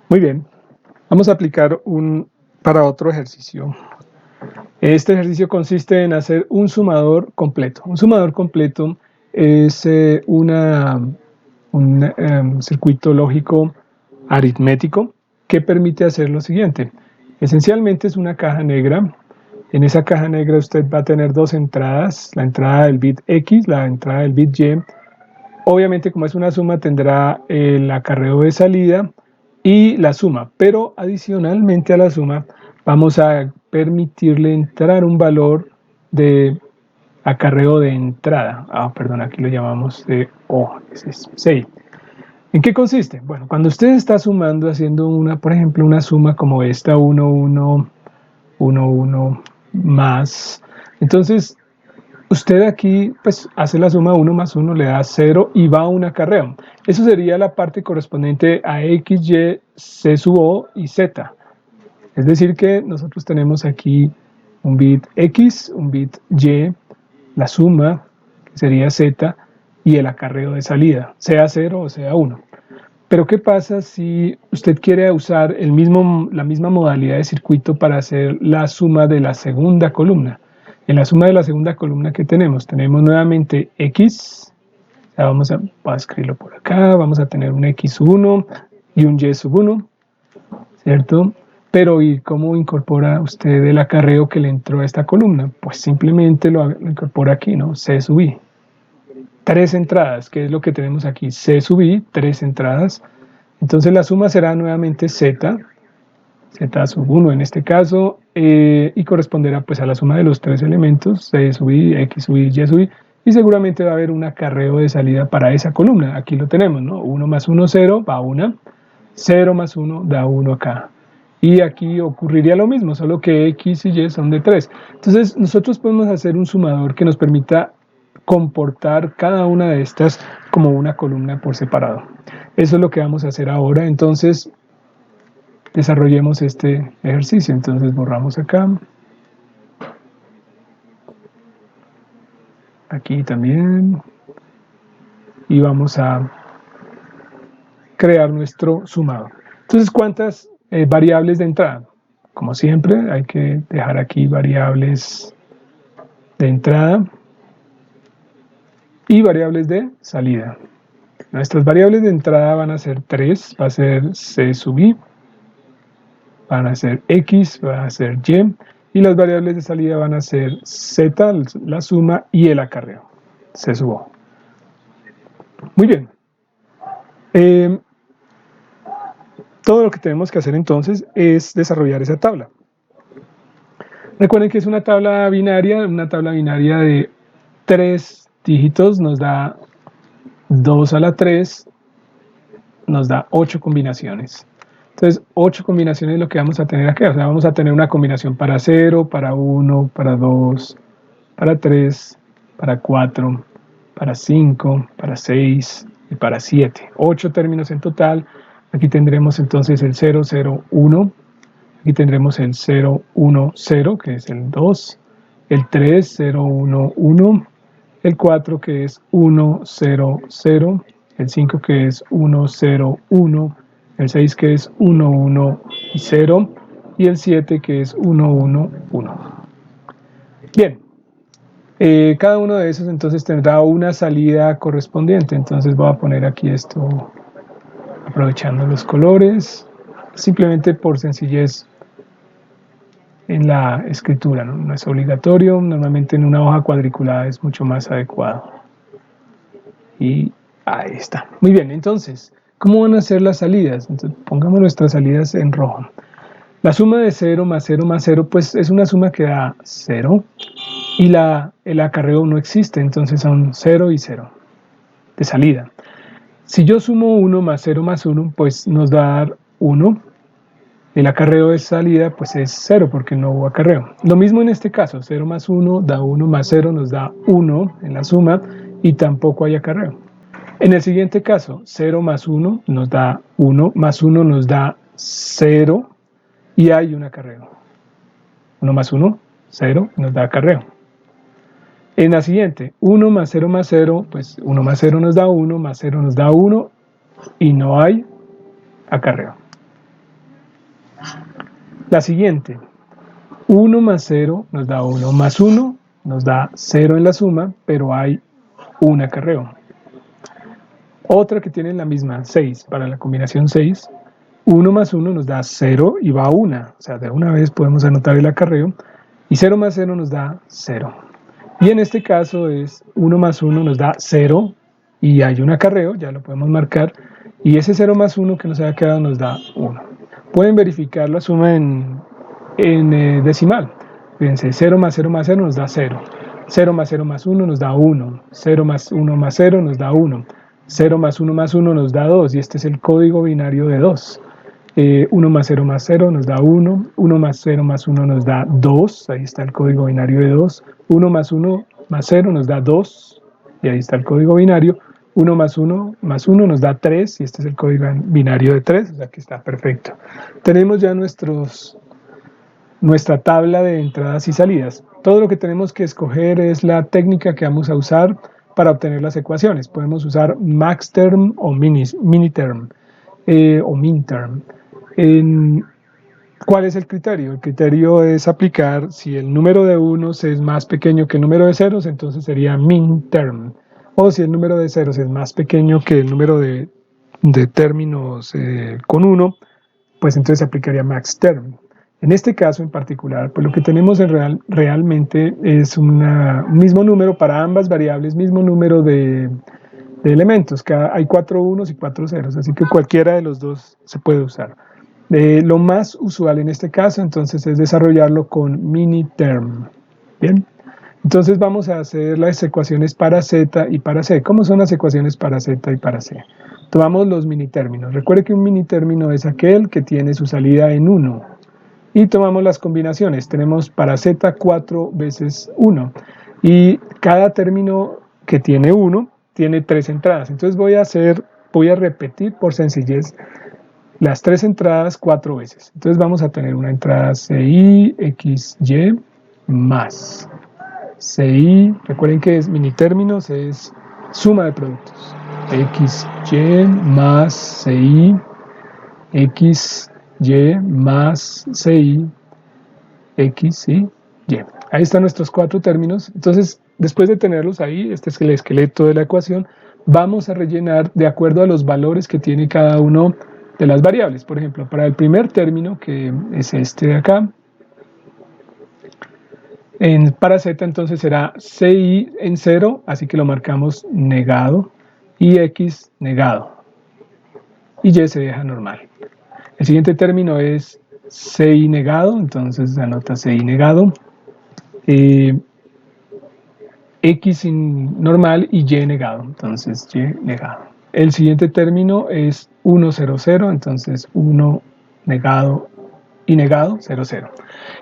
Muy bien, vamos a aplicar para otro ejercicio. Este ejercicio consiste en hacer un sumador completo. Un sumador completo es un circuito lógico aritmético que permite hacer lo siguiente. Esencialmente es una caja negra. En esa caja negra usted va a tener dos entradas, la entrada del bit X, la entrada del bit Y. Obviamente, como es una suma, tendrá el acarreo de salida y la suma, pero adicionalmente a la suma vamos a permitirle entrar un valor de acarreo de entrada. Perdón, aquí lo llamamos de O, ese es 6. ¿En qué consiste? Bueno, cuando usted está sumando, haciendo por ejemplo, una suma como esta, 1, 1, 1, 1 más, entonces usted aquí pues hace la suma 1 más 1, le da 0 y va a un acarreo. Eso sería la parte correspondiente a X, Y, C sub O y Z. Es decir que nosotros tenemos aquí un bit X, un bit Y, la suma, que sería Z, y el acarreo de salida, sea 0 o sea 1. Pero ¿qué pasa si usted quiere usar la misma modalidad de circuito para hacer la suma de la segunda columna? En la suma de la segunda columna que tenemos nuevamente X, voy a escribirlo por acá, vamos a tener un X1 y un Y sub 1, ¿cierto? Pero ¿y cómo incorpora usted el acarreo que le entró a esta columna? Pues simplemente lo incorpora aquí, ¿no? C sub I. 3 entradas, que es lo que tenemos aquí, C sub I, 3 entradas. Entonces la suma será nuevamente Z, Z sub 1 en este caso, y corresponderá pues a la suma de los 3 elementos, C sub I, X sub I, Y sub I, y seguramente va a haber un acarreo de salida para esa columna. Aquí lo tenemos, ¿no? 1 más 1, 0, va 1, 0 más 1 da 1 acá. Y aquí ocurriría lo mismo, solo que X y Y son de 3. Entonces nosotros podemos hacer un sumador que nos permita comportar cada una de estas como una columna por separado. Eso es lo que vamos a hacer ahora. Entonces desarrollemos este ejercicio. Entonces borramos acá. Aquí también. Y vamos a crear nuestro sumador. Entonces, ¿cuántas variables de entrada? Como siempre, hay que dejar aquí variables de entrada y variables de salida. Nuestras variables de entrada van a ser 3, va a ser C sub I, van a ser X, va a ser Y las variables de salida van a ser Z, la suma, y el acarreo, C sub O. Muy bien. Todo lo que tenemos que hacer entonces es desarrollar esa tabla. Recuerden que es una tabla binaria de 3 dígitos, nos da 2 a la 3, nos da 8 combinaciones. Entonces, 8 combinaciones es lo que vamos a tener aquí. O sea, vamos a tener una combinación para 0, para 1, para 2, para 3, para 4, para 5, para 6 y para 7. 8 términos en total. Aquí tendremos entonces el 0, 0, 1. Aquí tendremos el 0, 1, 0, que es el 2. El 3, 0, 1, 1. El 4, que es 1, 0, 0. El 5, que es 1, 0, 1. El 6, que es 1, 1 y 0. Y el 7, que es 1, 1, 1. Bien. Cada uno de esos entonces tendrá una salida correspondiente. Entonces voy a poner aquí esto aprovechando los colores. Simplemente por sencillez en la escritura, ¿no? No es obligatorio. Normalmente en una hoja cuadriculada es mucho más adecuado. Y ahí está. Muy bien, entonces, ¿cómo van a ser las salidas? Entonces, pongamos nuestras salidas en rojo. La suma de 0 más 0 más 0, pues es una suma que da 0. Y el acarreo no existe, entonces son 0 y 0 de salida. Si yo sumo 1 más 1, pues nos va a dar 1. El acarreo de salida pues es 0 porque no hubo acarreo. Lo mismo en este caso, 0 más 1 da 1 más 0 nos da 1 en la suma y tampoco hay acarreo. En el siguiente caso, 0 más 1 nos da 1, más 1 nos da 0 y hay un acarreo. 1 más 1, 0, nos da acarreo. En la siguiente, 1 más 0, pues 1 más 0 nos da 1, más 0 nos da 1 y no hay acarreo. La siguiente, 1 más 0 nos da 1, más 1 nos da 0 en la suma, pero hay un acarreo. Otra que tiene la misma, 6, para la combinación 6, 1 más 1 nos da 0 y va a 1, o sea, de una vez podemos anotar el acarreo, y 0 más 0 nos da 0. Y en este caso es 1 más 1 nos da 0 y hay un acarreo, ya lo podemos marcar, y ese 0 más 1 que nos haya quedado nos da 1. Pueden verificar la suma en decimal. Fíjense, 0 más 0 más 0 nos da 0. 0 más 0 más 1 nos da 1. 0 más 1 más 0 nos da 1. 0 más 1 más 1 nos da 2. Y este es el código binario de 2. 1 más 0 más 0 nos da 1. 1 más 0 más 1 nos da 2. Ahí está el código binario de 2. 1 más 1 más 0 nos da 2. Y ahí está el código binario. 1 más 1 más 1 nos da 3. Y este es el código binario de 3. O sea que está perfecto. Tenemos ya nuestra tabla de entradas y salidas. Todo lo que tenemos que escoger es la técnica que vamos a usar para obtener las ecuaciones. Podemos usar maxterm o miniterm o minterm. ¿Cuál es el criterio? El criterio es aplicar, si el número de unos es más pequeño que el número de ceros, entonces sería minterm. O si el número de ceros es más pequeño que el número de términos con 1, pues entonces se aplicaría maxterm. En este caso en particular, pues lo que tenemos realmente es un mismo número para ambas variables, mismo número de elementos. Hay 4 unos y 4 ceros, así que cualquiera de los dos se puede usar. Lo más usual en este caso, entonces, es desarrollarlo con miniterm. Bien, entonces vamos a hacer las ecuaciones para z y para c. ¿Cómo son las ecuaciones para z y para c? Tomamos los minitérminos. Recuerde que un minitérmino es aquel que tiene su salida en 1. Y tomamos las combinaciones. Tenemos para z 4 veces 1. Y cada término que tiene 1 tiene 3 entradas. Entonces voy a repetir por sencillez las 3 entradas 4 veces. Entonces vamos a tener una entrada CI, XY más CI. Recuerden que es minitérminos, es suma de productos. XY más CI, XY más CI, X y Y. Ahí están nuestros 4 términos. Entonces, después de tenerlos ahí, este es el esqueleto de la ecuación, vamos a rellenar de acuerdo a los valores que tiene cada uno de las variables. Por ejemplo, para el primer término, que es este de acá, para z entonces será CI en 0, así que lo marcamos negado, y X negado, y Y se deja normal. El siguiente término es CI negado, entonces anota CI negado, X normal y Y negado, entonces Y negado. El siguiente término es 1, 0, 0, entonces 1 negado y negado, 0, 0.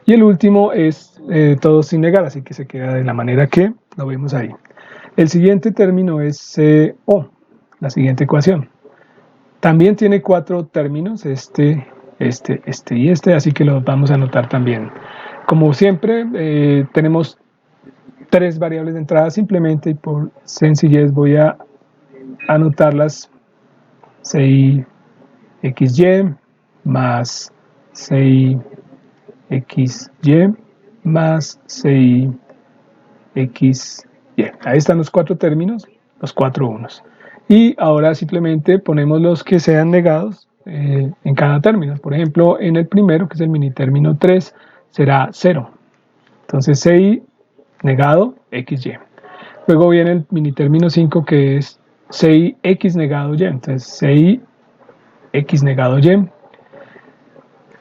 Y el último es todo sin negar, así que se queda de la manera que lo vemos ahí. El siguiente término es CO, la siguiente ecuación. También tiene 4 términos, este y este, así que los vamos a anotar también. Como siempre, tenemos 3 variables de entrada simplemente, y por sencillez voy a anotarlas: CI XY más CI XY más CI XY. Ahí están los 4 términos, los 4 unos. Y ahora simplemente ponemos los que sean negados en cada término. Por ejemplo, en el primero, que es el minitérmino 3, será 0. Entonces CI negado XY. Luego viene el minitérmino 5, que es CI X negado Y. Entonces CI X negado Y.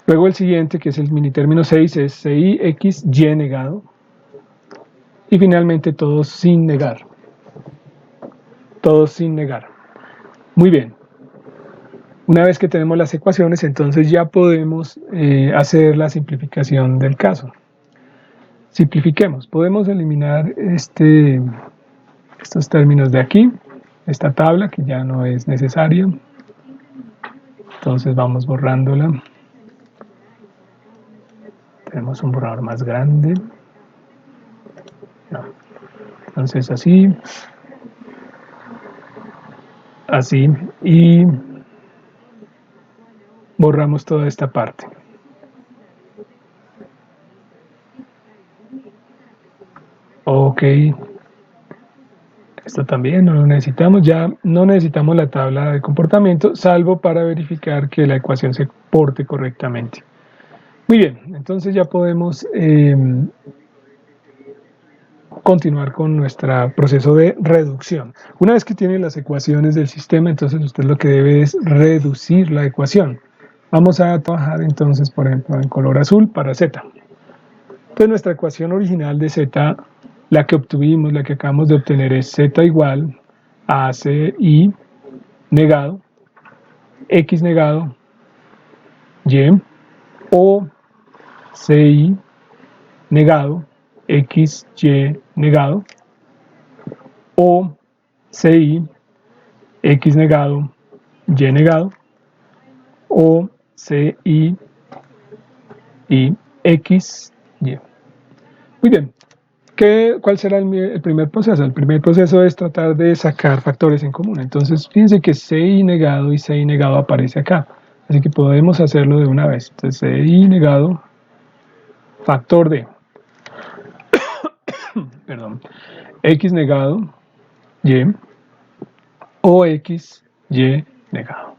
Luego el siguiente, que es el minitérmino 6, es CI X Y negado. Y finalmente todos sin negar. Todos sin negar. Muy bien. Una vez que tenemos las ecuaciones, entonces ya podemos hacer la simplificación del caso. Simplifiquemos. Podemos eliminar estos términos de aquí, esta tabla que ya no es necesaria. Entonces vamos borrándola. Tenemos un borrador más grande. No. Entonces así. Así. Y borramos toda esta parte. Ok, esto también no lo necesitamos, ya no necesitamos la tabla de comportamiento, salvo para verificar que la ecuación se porte correctamente. Muy bien, entonces ya podemos continuar con nuestro proceso de reducción. Una vez que tiene las ecuaciones del sistema, entonces usted lo que debe es reducir la ecuación. Vamos a trabajar entonces, por ejemplo, en color azul para z. Entonces nuestra ecuación original de z, la que obtuvimos, la que acabamos de obtener, es z igual a ci negado, x negado, y, o ci negado, x, y negado, o ci x negado, y negado, o ci y x, y. Muy bien. ¿Cuál será el primer proceso? El primer proceso es tratar de sacar factores en común. Entonces, fíjense que ci negado y ci negado aparece acá. Así que podemos hacerlo de una vez. Entonces, ci negado, factor de, perdón, x negado, y, o x, y negado.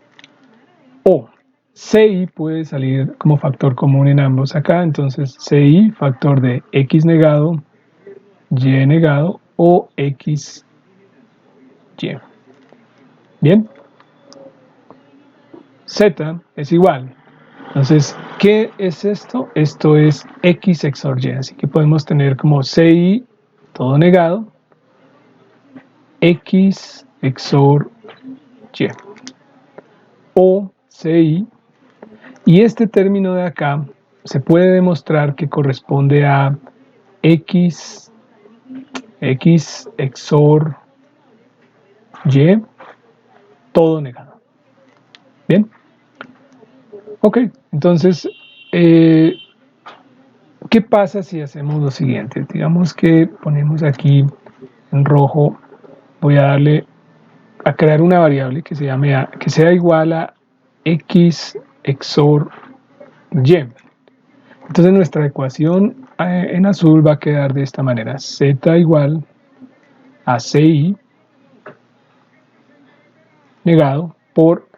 O ci puede salir como factor común en ambos acá. Entonces, ci, factor de x negado, y negado, o x, y. Bien. Z es igual. Entonces, ¿qué es esto? Esto es X XOR Y. Así que podemos tener como CI todo negado, X XOR Y. O CI. Y este término de acá se puede demostrar que corresponde a X XOR Y todo negado. Bien. Ok, entonces, ¿qué pasa si hacemos lo siguiente? Digamos que ponemos aquí en rojo, voy a darle a crear una variable que se llame a, que sea igual a x XOR y. Entonces nuestra ecuación en azul va a quedar de esta manera: z igual a ci negado por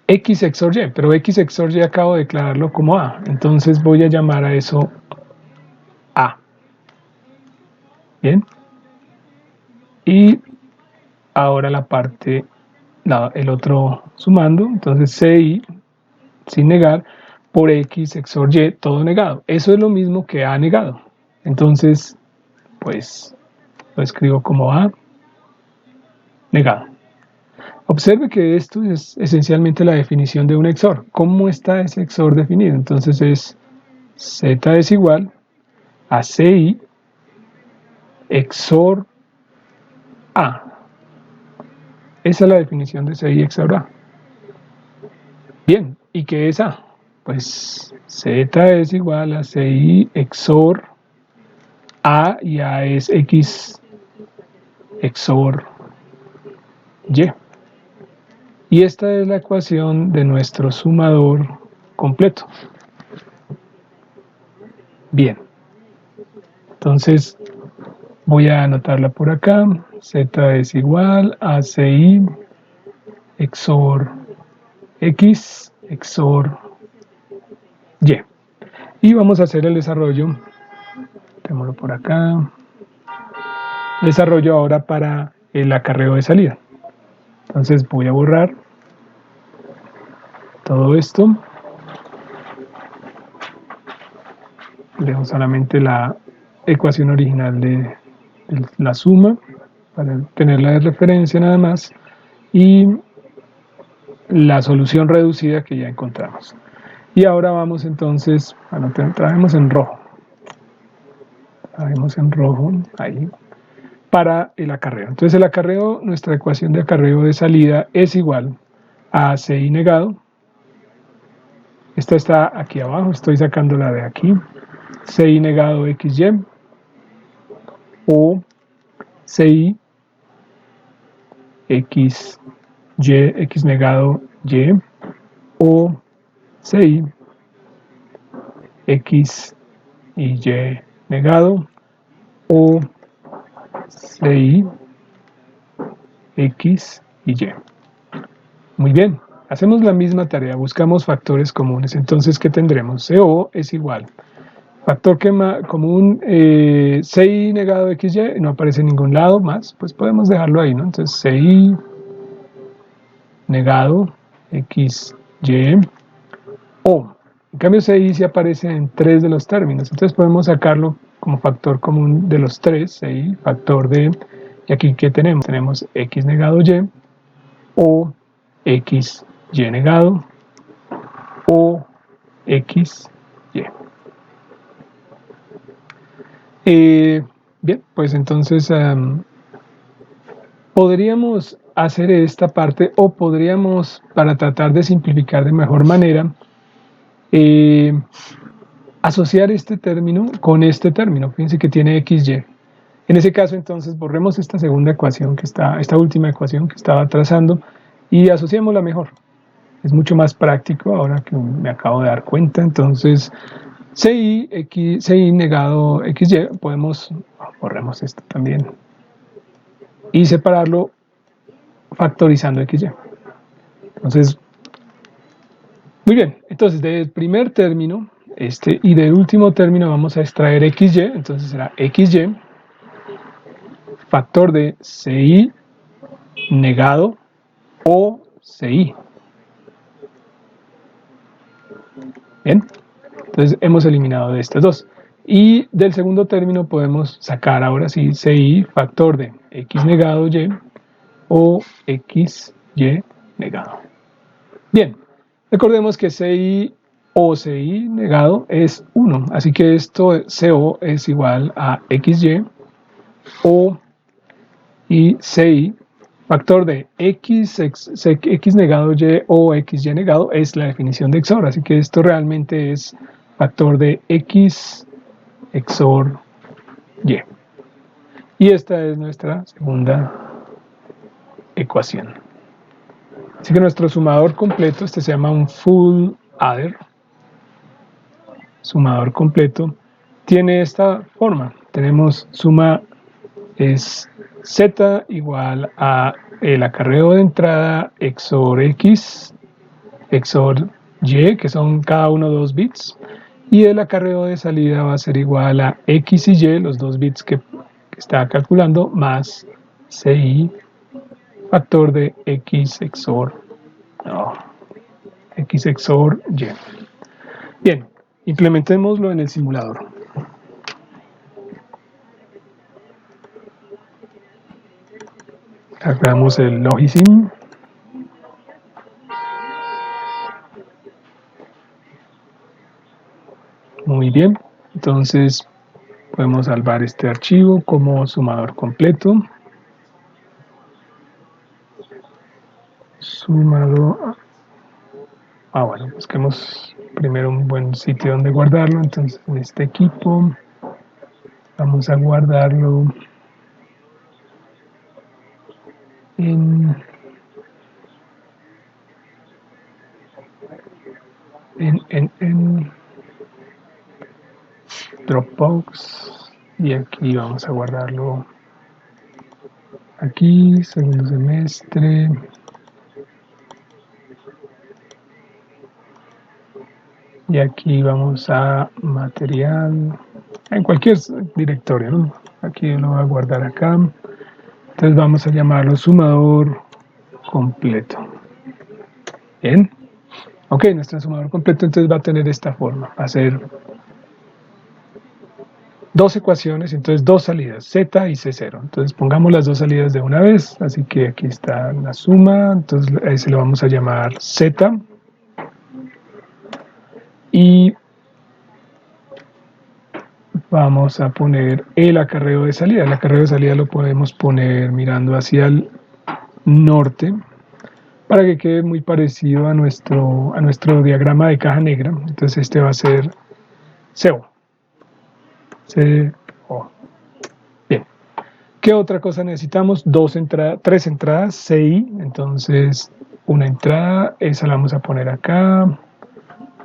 x XOR y, pero x XOR y acabo de declararlo como a, entonces voy a llamar a eso a. Bien, y ahora la parte, el otro sumando, entonces ci sin negar por x XOR y todo negado. Eso es lo mismo que a negado. Entonces, pues lo escribo como a negado. Observe que esto es esencialmente la definición de un XOR. ¿Cómo está ese XOR definido? Entonces es z es igual a ci XOR a. Esa es la definición de ci XOR a. Bien, ¿y qué es a? Pues z es igual a ci XOR a, y a es x XOR y. Y esta es la ecuación de nuestro sumador completo. Bien, entonces voy a anotarla por acá. Z es igual a ci XOR x XOR y. Y vamos a hacer el desarrollo. Tengámoslo por acá. Desarrollo ahora para el acarreo de salida. Entonces voy a borrar todo esto. Dejo solamente la ecuación original de la suma para tenerla de referencia nada más, y la solución reducida que ya encontramos. Y ahora vamos entonces, bueno, trabajemos en rojo. Trabajemos en rojo, ahí, para el acarreo. Entonces el acarreo, nuestra ecuación de acarreo de salida es igual a ci negado. Esta está aquí abajo, estoy sacándola de aquí. Ci negado xy, o ci x negado y, o CI, X y Y negado, o CI, X y Y. Muy bien, hacemos la misma tarea, buscamos factores comunes. Entonces, ¿qué tendremos? CO es igual. Factor común, CI negado XY, no aparece en ningún lado más, pues podemos dejarlo ahí, ¿no? Entonces, CI negado XY, o. En cambio, CI sí aparece en 3 de los términos, entonces podemos sacarlo como factor común de los 3, CI, factor de, y aquí, ¿qué tenemos? Tenemos X negado Y, o X, Y negado, o X, Y. Bien, pues entonces podríamos hacer esta parte, o podríamos, para tratar de simplificar de mejor manera, asociar este término con este término. Fíjense que tiene XY. En ese caso, entonces, borremos esta segunda ecuación esta última ecuación que estaba trazando y asociémosla mejor. Es mucho más práctico ahora que me acabo de dar cuenta. Entonces, CI negado XY, borremos esto también y separarlo factorizando XY. Entonces, muy bien. Entonces, del primer término, y del último término vamos a extraer XY. Entonces será XY, factor de CI negado o CI. Bien, entonces hemos eliminado de estas dos. Y del segundo término podemos sacar ahora sí CI, factor de X negado Y o XY negado. Bien, recordemos que CI o CI negado es 1, así que esto CO es igual a XY o y CI, factor de X negado Y o XY negado es la definición de XOR, así que esto realmente es factor de X XOR Y. Y esta es nuestra segunda ecuación. Así que nuestro sumador completo, se llama un full adder, sumador completo, tiene esta forma. Tenemos suma es Z igual a el acarreo de entrada XOR X, XOR Y, que son cada uno 2 bits, y el acarreo de salida va a ser igual a X y Y, los 2 bits que está calculando, más CI, factor de X XOR, X XOR Y. Bien, implementémoslo en el simulador. Hagamos el Logisim. Muy bien, entonces podemos salvar este archivo como sumador completo. Sumador. Bueno, busquemos primero un buen sitio donde guardarlo. Entonces, en este equipo vamos a guardarlo en Dropbox, y aquí vamos a guardarlo aquí, segundo semestre. Y aquí vamos a material, en cualquier directorio, ¿no? Aquí lo voy a guardar acá. Entonces vamos a llamarlo sumador completo. Bien. Ok, nuestro sumador completo entonces va a tener esta forma. Va a ser 2 ecuaciones, entonces 2 salidas, Z y C0. Entonces pongamos las 2 salidas de una vez. Así que aquí está la suma. Entonces a ese lo vamos a llamar Z. Y vamos a poner el acarreo de salida. El acarreo de salida lo podemos poner mirando hacia el norte para que quede muy parecido a nuestro diagrama de caja negra. Entonces este va a ser CO. Bien. ¿Qué otra cosa necesitamos? 3 entradas, CI. Entonces una entrada, esa la vamos a poner acá.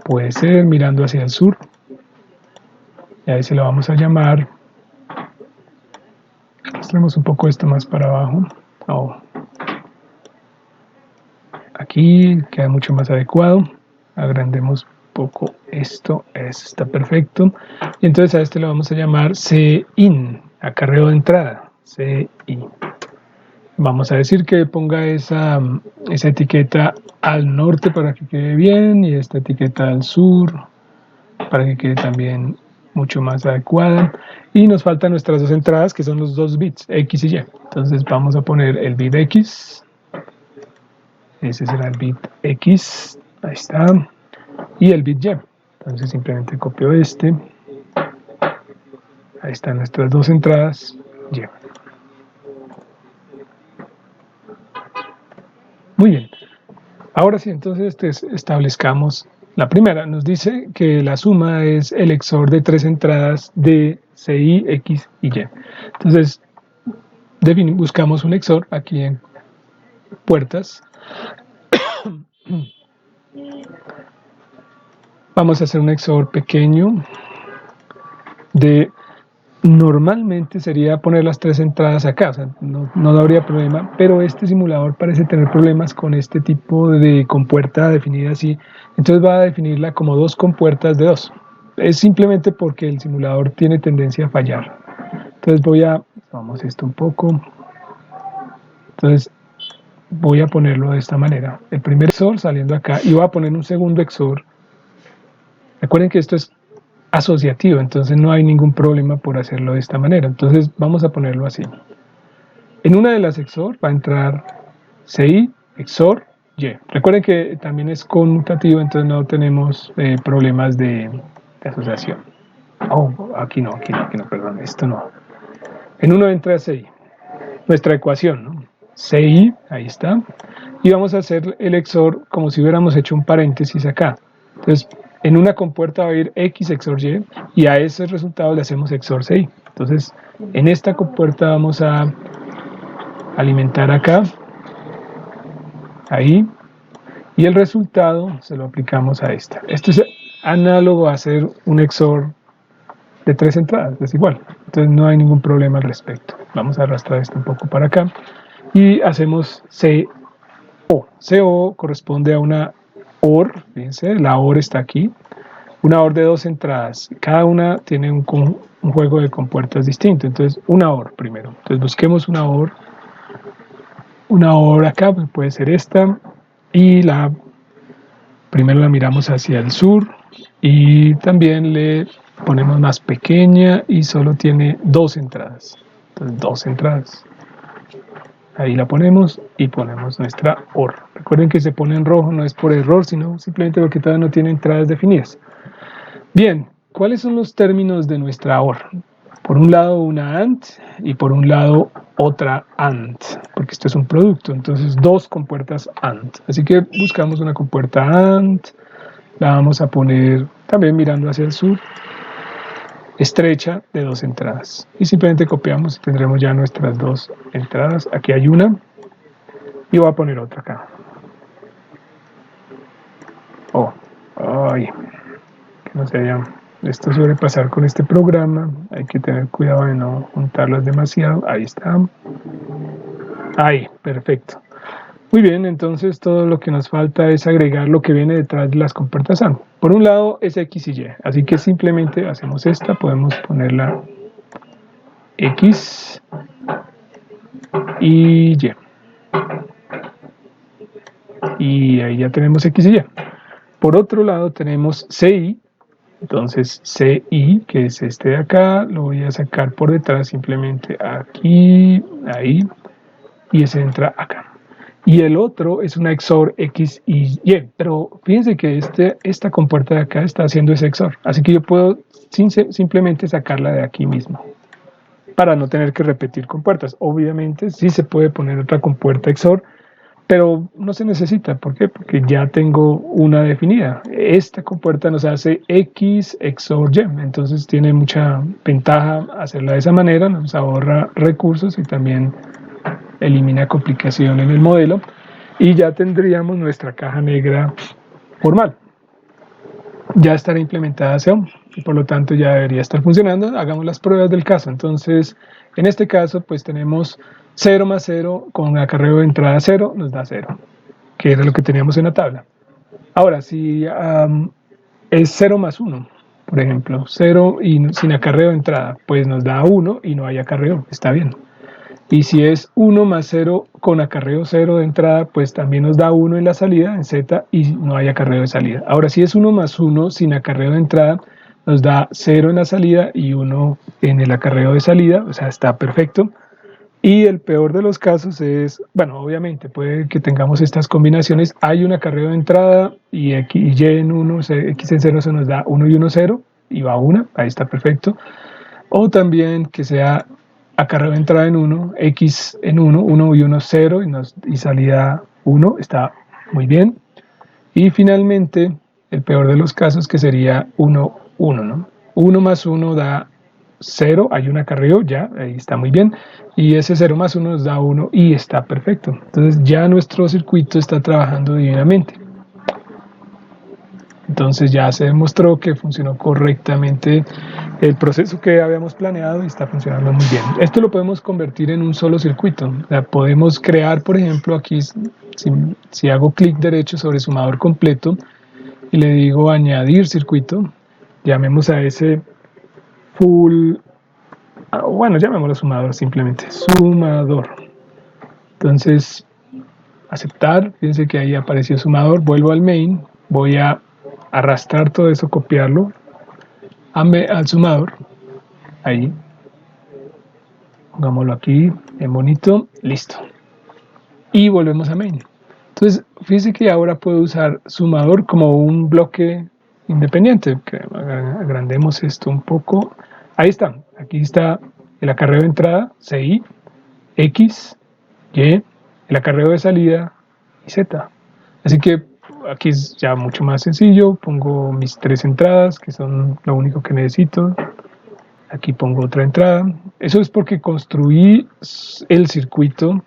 puede ser mirando hacia el sur. Y ahí se lo vamos a llamar. Mostremos un poco esto más para abajo. Oh. Aquí queda mucho más adecuado. Agrandemos un poco esto. Eso está perfecto. Y entonces a este lo vamos a llamar CIN, acarreo de entrada. CI. Vamos a decir que ponga esa etiqueta al norte para que quede bien y esta etiqueta al sur para que quede también mucho más adecuada. Y nos faltan nuestras dos entradas que son los dos bits, X y Y. Entonces vamos a poner el bit X. Ese será el bit X. Ahí está. Y el bit Y. Entonces simplemente copio este. Ahí están nuestras dos entradas Y. Muy bien. Ahora sí, entonces establezcamos la primera. Nos dice que la suma es el XOR de tres entradas de CI, X y Y. Entonces, buscamos un XOR aquí en puertas. Vamos a hacer un XOR pequeño de... Normalmente sería poner las tres entradas acá, o sea, no habría problema, pero este simulador parece tener problemas con este tipo de compuerta definida así, entonces va a definirla como dos compuertas de dos. Es simplemente porque el simulador tiene tendencia a fallar. Entonces vamos esto un poco, entonces voy a ponerlo de esta manera. El primer XOR saliendo acá y voy a poner un segundo XOR. Recuerden que esto es asociativo, entonces no hay ningún problema por hacerlo de esta manera. Entonces vamos a ponerlo así. En una de las XOR va a entrar CI, XOR, Y. Recuerden que también es conmutativo, entonces no tenemos problemas de asociación. Oh, aquí no, perdón, esto no. En uno entra CI, nuestra ecuación, ¿no? CI, ahí está. Y vamos a hacer el XOR como si hubiéramos hecho un paréntesis acá. Entonces, en una compuerta va a ir X XOR Y a ese resultado le hacemos XOR CI. Entonces, en esta compuerta vamos a alimentar acá, ahí, y el resultado se lo aplicamos a esta. Esto es análogo a hacer un XOR de tres entradas, es igual. Entonces no hay ningún problema al respecto. Vamos a arrastrar esto un poco para acá y hacemos CO. CO corresponde a una OR, fíjense, la OR está aquí. Una OR de dos entradas. Cada una tiene un juego de compuertas distinto. Entonces, una OR primero. Entonces, busquemos una OR. Una OR acá, puede ser esta. Y primero la miramos hacia el sur. Y también le ponemos más pequeña y solo tiene dos entradas. Entonces, dos entradas. Ahí la ponemos y ponemos nuestra OR. Recuerden que se pone en rojo, no es por error, sino simplemente porque todavía no tiene entradas definidas. Bien, ¿cuáles son los términos de nuestra OR? Por un lado una AND y por un lado otra AND, porque esto es un producto, entonces dos compuertas AND. Así que buscamos una compuerta AND, la vamos a poner también mirando hacia el sur, estrecha de dos entradas. Y simplemente copiamos y tendremos ya nuestras dos entradas. Aquí hay una y voy a poner otra acá. Oh, ay, que no se vean. Esto suele pasar con este programa, hay que tener cuidado de no juntarlas demasiado. Ahí está. Ahí, perfecto. Muy bien, entonces todo lo que nos falta es agregar lo que viene detrás de las compuertas AND. Por un lado es X y Y, así que simplemente hacemos esta, podemos ponerla X y Y. Y ahí ya tenemos X y Y. Por otro lado tenemos CI. Entonces CI, que es este de acá, lo voy a sacar por detrás simplemente aquí, ahí, y ese entra acá. Y el otro es una XOR X y Y, pero fíjense que esta compuerta de acá está haciendo ese XOR, así que yo puedo simplemente sacarla de aquí mismo, para no tener que repetir compuertas. Obviamente sí se puede poner otra compuerta XOR, pero no se necesita. ¿Por qué? Porque ya tengo una definida. Esta compuerta nos hace X XOR Y, entonces tiene mucha ventaja hacerla de esa manera, nos ahorra recursos y también elimina complicación en el modelo y ya tendríamos nuestra caja negra formal. ya estará implementada SEO y por lo tanto ya debería estar funcionando. Hagamos las pruebas del caso. Entonces, en este caso, pues tenemos 0 más 0 con acarreo de entrada 0 nos da 0, que era lo que teníamos en la tabla. Ahora, si es 0 más 1, por ejemplo, 0 y sin acarreo de entrada, pues nos da 1 y no hay acarreo, está bien. Y si es 1 más 0 con acarreo 0 de entrada, pues también nos da 1 en la salida, en Z, y no hay acarreo de salida. Ahora, si es 1 más 1 sin acarreo de entrada, nos da 0 en la salida y 1 en el acarreo de salida, o sea, está perfecto. Y el peor de los casos es, bueno, obviamente puede que tengamos estas combinaciones, hay un acarreo de entrada y X, Y en 1, X en 0 se nos da 1 y 1, 0, y va 1, ahí está perfecto. O también que sea acarreo de entrada en 1, X en 1, 1 y 1, 0 y salida 1, está muy bien. Y finalmente, el peor de los casos que sería 1, 1, ¿no? 1 más 1 da 0, hay un acarreo, ya, ahí está muy bien. Y ese 0 más 1 nos da 1 y está perfecto. Entonces ya nuestro circuito está trabajando divinamente. Entonces ya se demostró que funcionó correctamente el proceso que habíamos planeado y está funcionando muy bien. Esto lo podemos convertir en un solo circuito. O sea, podemos crear, por ejemplo, aquí, si hago clic derecho sobre sumador completo y le digo añadir circuito, llamemos a ese full, bueno, llamémoslo sumador simplemente, sumador. Entonces, aceptar, fíjense que ahí apareció sumador, vuelvo al main, voy a arrastrar todo eso, copiarlo al sumador, ahí, pongámoslo aquí, en bonito, listo. Y volvemos a main. Entonces, fíjense que ahora puedo usar sumador como un bloque independiente. Que agrandemos esto un poco. Ahí está, aquí está el acarreo de entrada, CI, X, Y, el acarreo de salida y Z. Así que aquí es ya mucho más sencillo, pongo mis 3 entradas, que son lo único que necesito. Aquí pongo otra entrada. Eso es porque construí el circuito.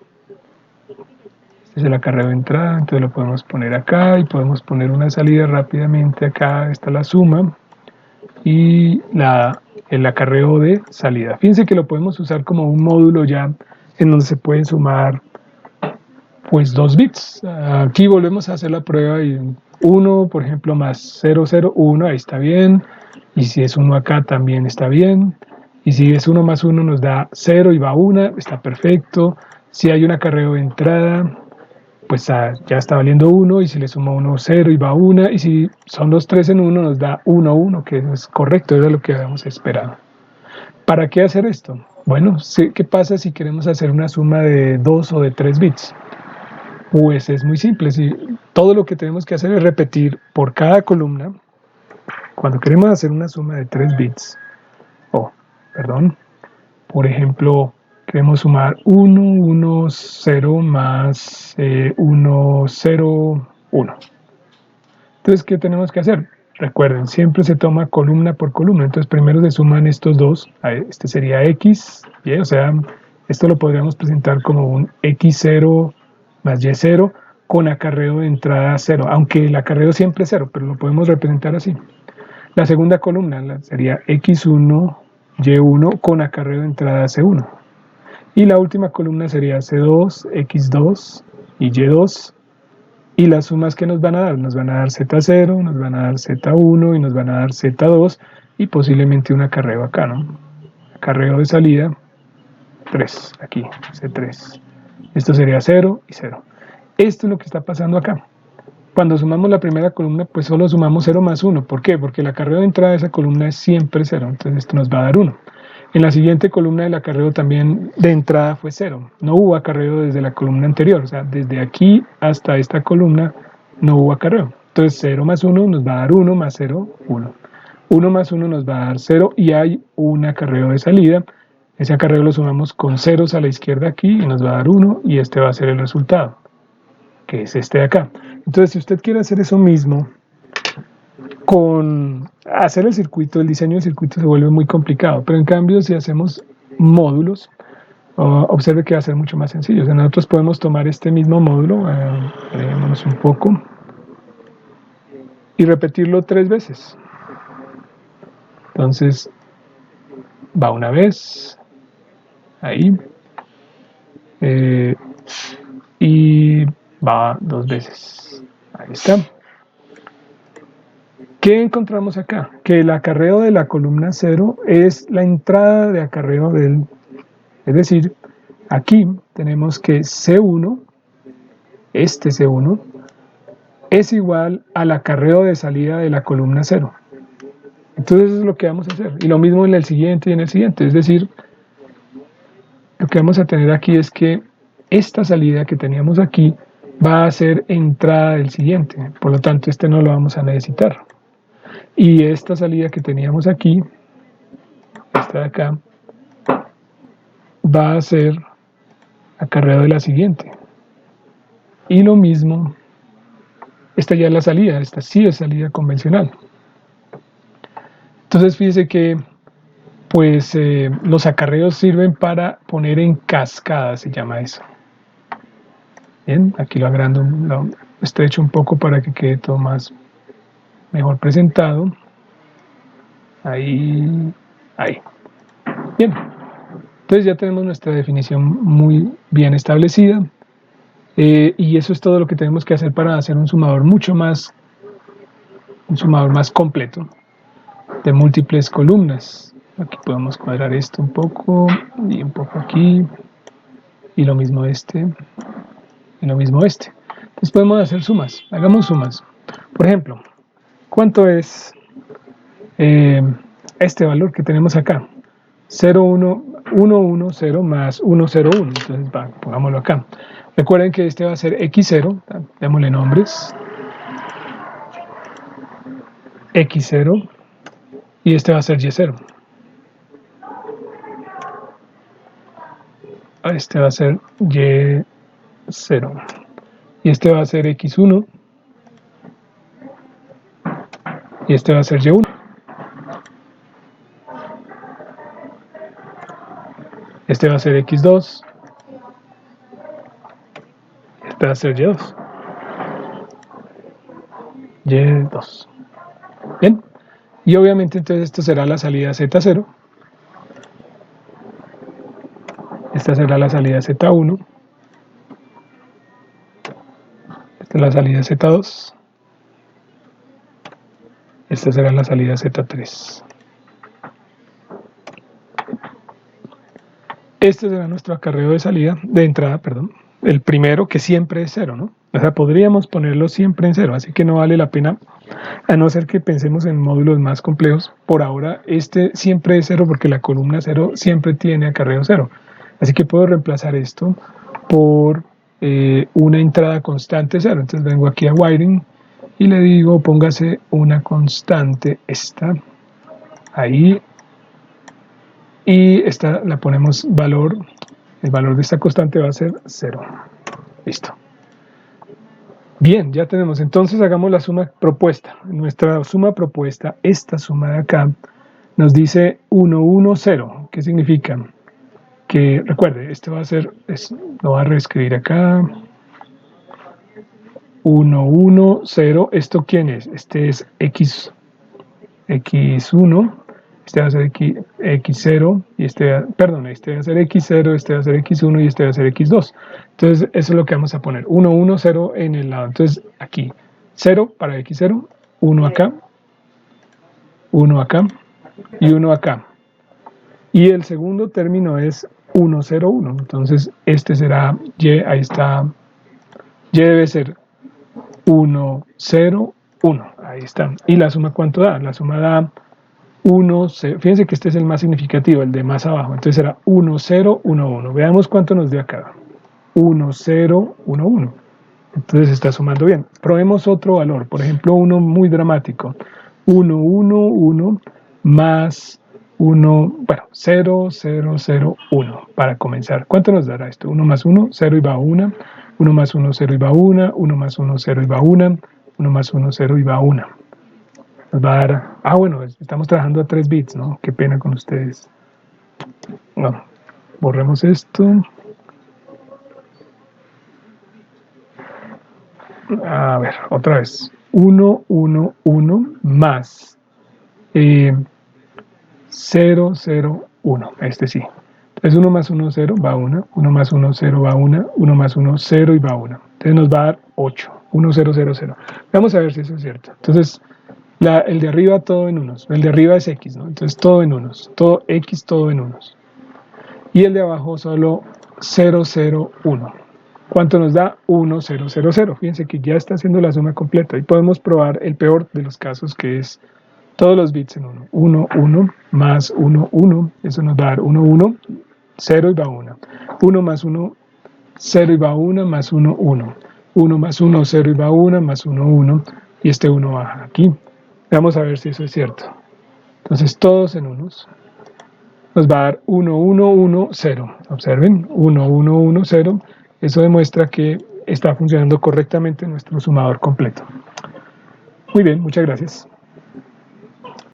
Este es el acarreo de entrada, entonces lo podemos poner acá y podemos poner una salida rápidamente. Acá está la suma y el acarreo de salida. Fíjense que lo podemos usar como un módulo ya en donde se pueden sumar pues 2 bits. Aquí volvemos a hacer la prueba y 1, por ejemplo, más 0, 0, 1, ahí está bien. Y si es 1 acá también está bien. Y si es 1 más 1 nos da 0 y va 1, está perfecto. Si hay un acarreo de entrada, pues ya está valiendo 1. Y si le sumo 1, 0 y va 1. Y si son los 3 en 1 nos da 1, 1, que es correcto, era lo que habíamos esperado. ¿Para qué hacer esto? Bueno, ¿qué pasa si queremos hacer una suma de 2 o de 3 bits? Pues es muy simple. Si todo lo que tenemos que hacer es repetir por cada columna. Cuando queremos hacer una suma de 3 bits, perdón, por ejemplo, queremos sumar 1, 1, 0 más 1, 0, 1. Entonces, ¿qué tenemos que hacer? Recuerden, siempre se toma columna por columna. Entonces, primero se suman estos dos. Este sería X, Y, o sea, esto lo podríamos presentar como un X0 más Y0 con acarreo de entrada 0, aunque el acarreo siempre es 0, pero lo podemos representar así. La segunda columna sería X1, Y1 con acarreo de entrada C1. Y la última columna sería C2, X2 y Y2. Y las sumas que nos van a dar Z0, nos van a dar Z1 y nos van a dar Z2 y posiblemente un acarreo acá, ¿no? Acarreo de salida 3, aquí, C3. Esto sería 0 y 0. Esto es lo que está pasando acá. Cuando sumamos la primera columna, pues solo sumamos 0 más 1. ¿Por qué? Porque el acarreo de entrada de esa columna es siempre 0. Entonces esto nos va a dar 1. En la siguiente columna el acarreo también de entrada fue 0. No hubo acarreo desde la columna anterior. O sea, desde aquí hasta esta columna no hubo acarreo. Entonces 0 más 1 nos va a dar 1 más 0, 1. 1 más 1 nos va a dar 0 y hay un acarreo de salida. Ese acarreo lo sumamos con ceros a la izquierda aquí y nos va a dar 1 y este va a ser el resultado, que es este de acá. Entonces, si usted quiere hacer eso mismo, con hacer el circuito, el diseño del circuito se vuelve muy complicado, pero en cambio, si hacemos módulos, observe que va a ser mucho más sencillo. O sea, nosotros podemos tomar este mismo módulo, alejémonos un poco, y repetirlo 3 veces. Entonces va una vez, ahí, y va 2 veces. Ahí está. ¿Qué encontramos acá? Que el acarreo de la columna 0 es la entrada de acarreo del... Es decir, aquí tenemos que C1, este C1, es igual al acarreo de salida de la columna 0. Entonces eso es lo que vamos a hacer. Y lo mismo en el siguiente y en el siguiente. Es decir, lo que vamos a tener aquí es que esta salida que teníamos aquí va a ser entrada del siguiente. Por lo tanto, este no lo vamos a necesitar. Y esta salida que teníamos aquí, esta de acá, va a ser acarreo de la siguiente. Y lo mismo, esta ya es la salida, esta sí es salida convencional. Entonces fíjese que pues los acarreos sirven para poner en cascada, se llama eso. Bien, aquí lo agrando, lo estrecho un poco para que quede todo más mejor presentado. Ahí, ahí. Bien, entonces ya tenemos nuestra definición muy bien establecida. Y eso es todo lo que tenemos que hacer para hacer un sumador más completo de múltiples columnas. Aquí podemos cuadrar esto un poco y un poco aquí, y lo mismo este, y lo mismo este. Entonces podemos hacer sumas, hagamos sumas. Por ejemplo, ¿cuánto es este valor que tenemos acá? 0, 1, 1, 1, 0 más 1, 0, 1. Entonces pongámoslo acá. Recuerden que este va a ser x0, démosle nombres. x0 y este va a ser y0. Este va a ser y0 y este va a ser x1 y este va a ser y1. Este va a ser x2, este va a ser y2. y2. Bien, y obviamente entonces esto será la salida z0. Esta será la salida z1. Esta es la salida z2. Esta será la salida z3. Este será nuestro acarreo de salida, de entrada, perdón. El primero que siempre es 0, ¿no? O sea, podríamos ponerlo siempre en 0, así que no vale la pena, a no ser que pensemos en módulos más complejos. Por ahora, este siempre es 0 porque la columna 0 siempre tiene acarreo 0. Así que puedo reemplazar esto por una entrada constante 0. Entonces vengo aquí a wiring y le digo, póngase una constante, esta, ahí, y esta la ponemos valor, el valor de esta constante va a ser 0. Listo. Bien, ya tenemos. Entonces hagamos la suma propuesta. Nuestra suma propuesta, esta suma de acá, nos dice 1, 1, 0. ¿Qué significa? Que, recuerde, este va a ser, lo voy a reescribir acá. 1, 1, 0. ¿Esto quién es? Este es x1. Este va a ser x0, y este va a ser x0, este va a ser x1 y este va a ser x2. Entonces, eso es lo que vamos a poner. 1, 1, 0 en el lado. Entonces, aquí, 0 para x0, 1 acá, 1 acá y 1 acá. Y el segundo término es 1, 0, 1. Entonces, este será y, ahí está, y debe ser 1, 0, 1. Ahí está. ¿Y la suma cuánto da? La suma da 1, 0. Fíjense que este es el más significativo, el de más abajo. Entonces será 1, 0, 1, 1. Veamos cuánto nos dio acá. 1, 0, 1, 1. Entonces está sumando bien. Probemos otro valor. Por ejemplo, uno muy dramático. 1, 1, 1 más 1, bueno, 0, 0, 0, 1. Para comenzar. ¿Cuánto nos dará esto? 1 más 1, 0 y va 1. 1 más 1, 0 y va 1. 1 más 1, 0 y va 1. 1 más 1, 0 y va 1. Nos va a dar, bueno, estamos trabajando a 3 bits, ¿no? Qué pena con ustedes. No, borremos esto. A ver, otra vez. 1, 1, 1 más 0, 0, 1. Este sí. Entonces 1 más 1, 0 va 1. 1 más 1, 0 va 1. 1 más 1, 0 y va 1. Entonces nos va a dar 8. 1, 0, 0, 0. Vamos a ver si eso es cierto. Entonces, el de arriba todo en unos. El de arriba es x, ¿no? Entonces todo en unos. Todo x, todo en unos. Y el de abajo solo 0, 0, 1. ¿Cuánto nos da? 1, 0, 0, 0. Fíjense que ya está haciendo la suma completa. Y podemos probar el peor de los casos, que es todos los bits en 1. 1, 1, más 1, 1. Eso nos va a dar 1, 1, 0 y va 1. 1 más 1, 0 y va 1, más 1, 1. 1 más 1, 0 y va 1, más 1, 1. Y este 1 baja aquí. Vamos a ver si eso es cierto. Entonces todos en unos. Nos va a dar 1, 1, 1, 0. Observen, 1, 1, 1, 0. Eso demuestra que está funcionando correctamente nuestro sumador completo. Muy bien, muchas gracias.